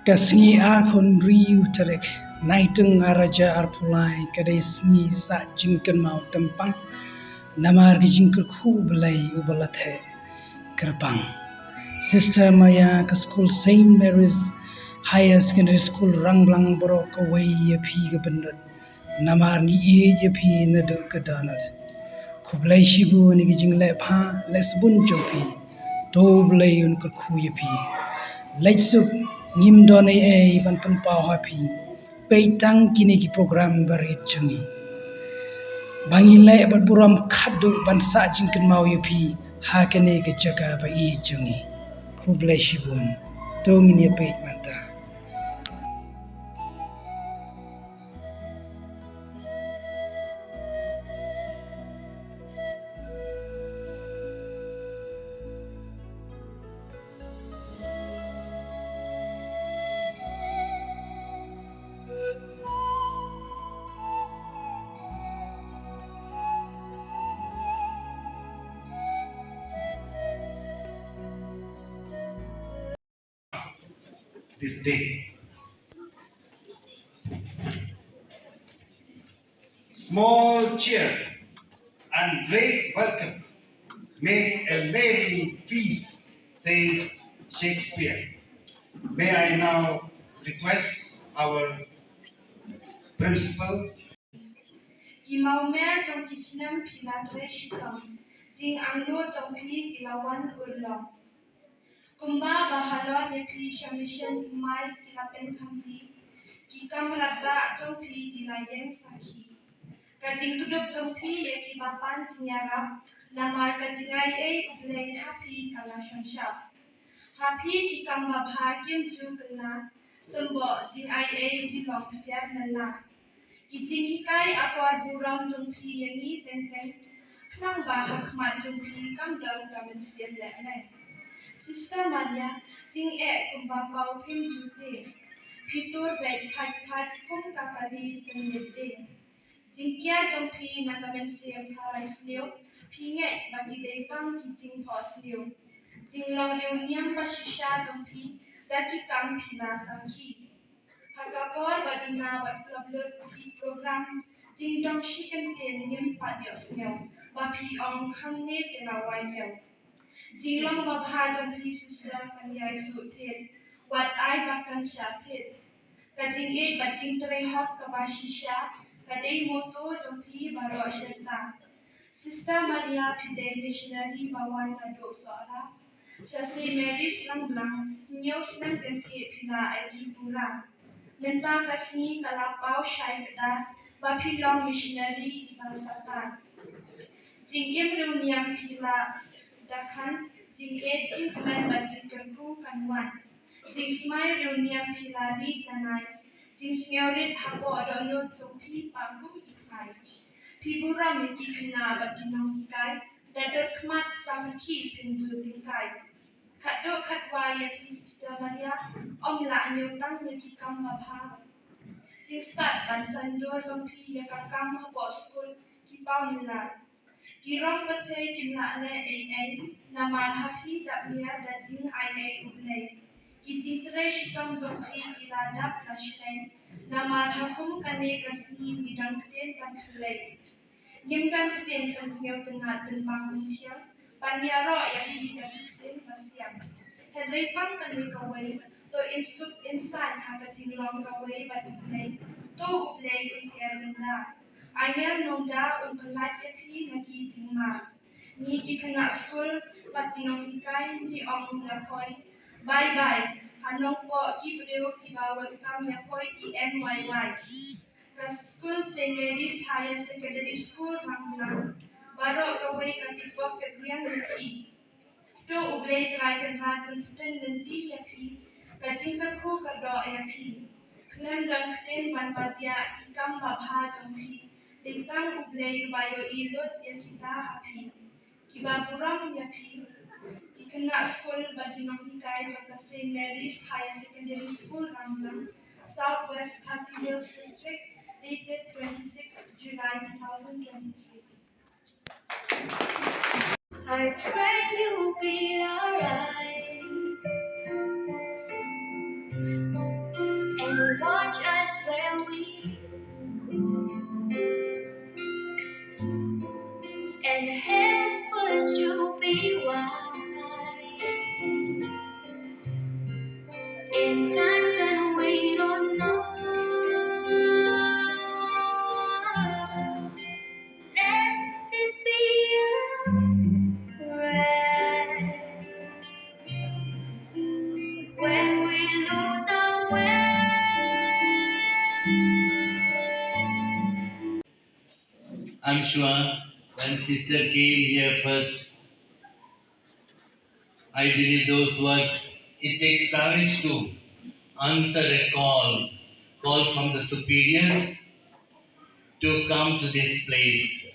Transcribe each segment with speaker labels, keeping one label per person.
Speaker 1: Kasngi arkon riu terek naitung araja arpulai kadai sni sa jingkan mau tempang namar gijingker khublei ubalathe kerpang. Sister Maya ke school Saint Mary's Higher Secondary School Rangblang borok away ya phi ke bendat namar ni ya phi na do kedanat khublei shibu ni gijing le pha lesbun jopi to blei un ke khu ya phi Laitsuk ngim don ai ban pen pau happy peitang kini ki program barit chungi bangi lai bat buram khadu ban sa jingkan mau yupi ha kene ke jaga ba I chungi khublei shibun tong ni peit manta.
Speaker 2: This day. Small cheer and great welcome make a merry feast, says Shakespeare. May I now request our principal.
Speaker 3: Imaumer trong kisnem pilatre shikam, jing anglo trong pi ilawan urlong. Kumba bahalon ye pi shamishan imai ilapen kampi, kikam radba trong pi ilayeng sakhi. Kajing kudup trong pi ye kibapan tinyarap, namar kajingai ublei happy kalashan shap. Happy kikam mabhakim ju kena, sembo jing dilong siap nana. Kijing hikai akor buram jumpi yangi tenteng knang bahak mat jumpi kam dong kamen siap lek. Sister Maria jing kumba pau pim jute fitur baik khat kum kakari tenjete jing kia jumpi na kamen siap harai sliu pinge bagi detang kijing pos sliu jing long reuniam pasisha jumpi daki kam pina sakhi Hakapor baduna badflablut program jingdong shiken ten nim padios nyaw bapi ong hamne tenawai nyaw jinglong babha jong pi sister kanyai su ten wat ai bakan sha ten kajing bajing tre hot kabashisha kadai moto jong pi baro shelta Sister Maria pide missionary bawan nado soara Shasi Mary's Rangblang nyaw senang kenti pina aiki pura Nenta kasni kalapau syai kedah bapilong missionary di Balsatan. Jingim reuniam pila dakan jing kemen bajing kerku kanwan. Jing smai reuniam pila ri janai. Jing snyorit hapo adono jompi pagum ikai. Pibura miki kena batinong ikai. Dadot kemat samaki pinju tingkai. Kaddo kadwa ya pi Sister Maria om la nyutang neki kam mabha Sistat ban sandor jompi ya kakam hapo school ki pau nila Kirong pate kimna le namar hafi dabnia dajing ublei Kiti tresh kam jompi iladap lashleng namar hafum kane kasni bidang keten ban khulei Nyimkan keten kasnyo tengat benpang muntiang Panyaro yang dikatakan kasiam. Henry pang kami kawai to insut insan haka tinglong kawai ublei to ublei ikhir benda. Ayel nongda pelat epi nagi tingma. Ni ikena school patinong ikai ni ong yapoi. Bye bye. Hanong po kibreo kibawat kam yapoi NYY. School St. Mary's Higher Secondary School Rangblang. Baro kawai katipok kedriang leki. Tu ublei terakan hadun keten nanti yapi. Kajing kerku kerdo yapi. Klem dan keten bantadia ikam babha jompi. Dintang ublei bayo ilut yang kita hapi. Kiba buram yapi. Ikena school badinong hikai jaka St. Mary's Higher Secondary School Rangblang. Southwest Khasi Hills District. Dated 26 July 2023.
Speaker 4: I pray you'll be alright.
Speaker 3: watch us where we go, and help us to be wise in times when we don't know. Let this be a prayer when we lose our way.
Speaker 4: I'm sure when sister came here first, I believe those words. It takes courage to answer a call from the superiors to come to this place.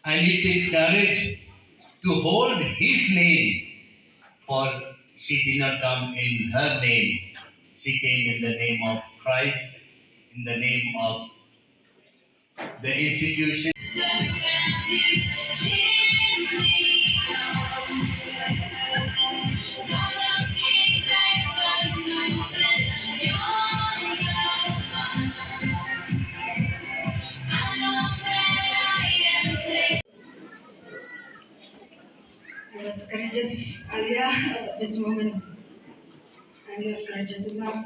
Speaker 4: And it takes courage to hold his name, for she did not come in her name. She came in the name of Christ, in the name of the institution.
Speaker 3: Yes, courageous earlier at this moment. I'm not courageous enough.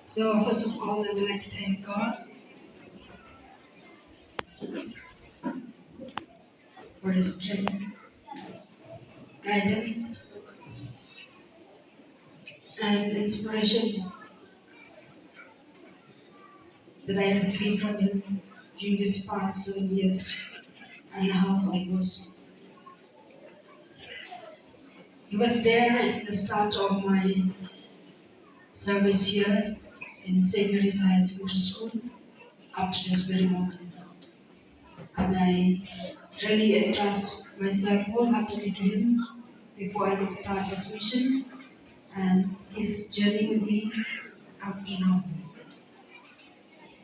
Speaker 3: So first of all, I would like to thank God for His strength, guidance, and inspiration that I received from Him during this past 7 years and a half almost. He was there at the start of my service here in St. Mary's High Secondary School up to this very moment. And I really entrust myself wholeheartedly to Him before I could start this mission and His journey with me up to now.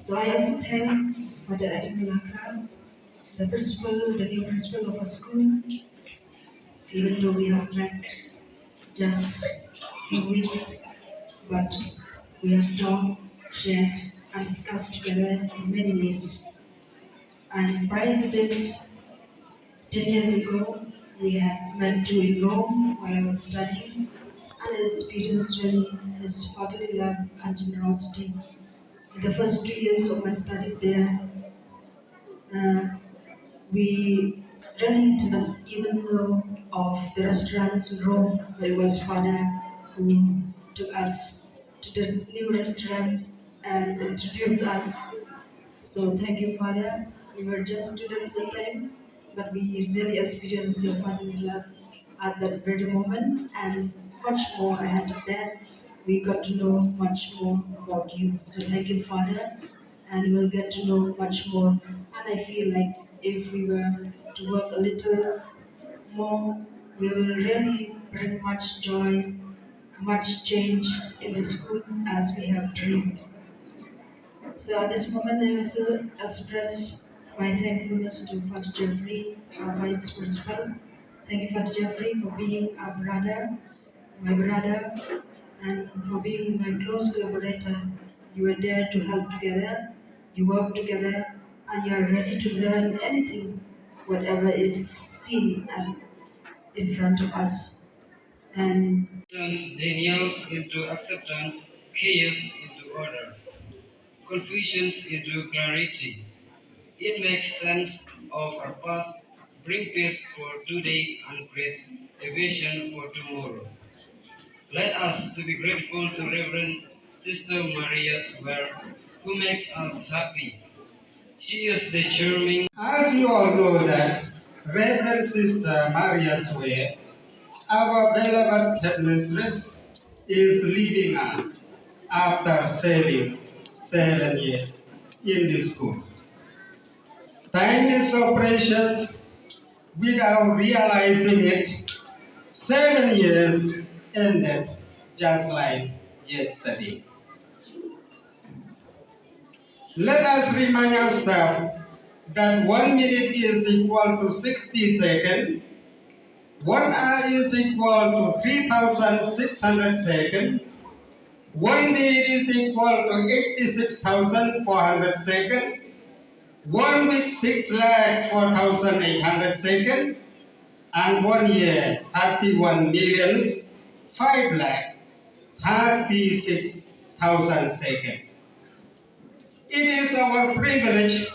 Speaker 3: So I also thank Father Rangblang, the new principal of our school, even though we have met just a few weeks, but we have talked, shared, and discussed together in many ways. And prior to this, 10 years ago, we had met to in Rome while I was studying, and I experienced really His fatherly love and generosity. In the first 2 years of my study there, we really didn't even know of the restaurants in Rome, but it was Father who took us to the new restaurants and introduced us. So thank you, Father. We were just students at the time, but we really experienced your fatherly love at that very moment, and much more ahead of that. We got to know much more about you. So thank you, Father, and we'll get to know much more. And I feel like if we were to work a little more, we will really bring much joy, much change in the school as we have dreamed. So at this moment, I also express my thankfulness to Father Jeffrey, our Vice Principal. Thank you, Father Jeffrey, for being our brother, my brother, and for being my close collaborator. You are there to help together, you work together, and you are ready to learn anything, whatever is seen and in front of us. And
Speaker 5: Denial into acceptance, chaos into order, confusions into clarity. It makes sense of our past, bring peace for 2 days, and creates a vision for tomorrow. Let us to be grateful to Reverend Sister Maria Swer, who makes us happy. She is the charming.
Speaker 6: As you all know that Reverend Sister Maria Swer, our beloved headmistress, is leaving us after serving 7 years in the schools. Time is so precious. Without realizing it, 7 years ended just like yesterday. Let us remind ourselves that 1 minute is equal to 60 seconds, 1 hour is equal to 3,600 seconds. 1 day is equal to 86,400 seconds. 1 week 6,04,800 seconds. And 1 year 31 millions 5,36,000 seconds. It is our privilege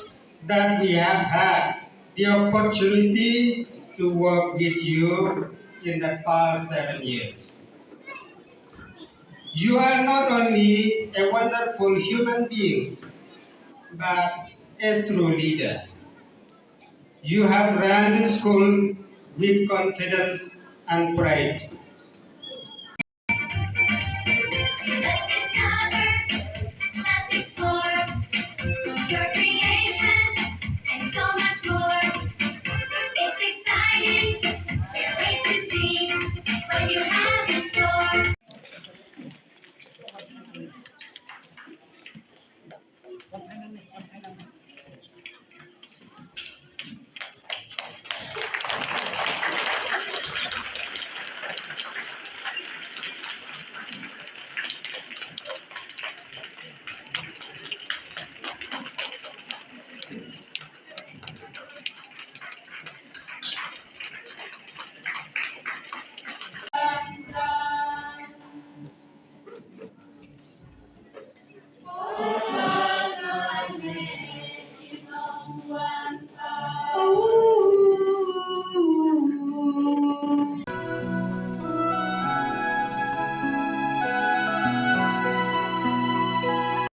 Speaker 6: that we have had the opportunity to work with you in the past 7 years. You are not only a wonderful human being, but a true leader. You have run the school with confidence and pride.
Speaker 3: Let's discover, let's explore your creation and so much more. It's exciting, can't wait to see what you have in store.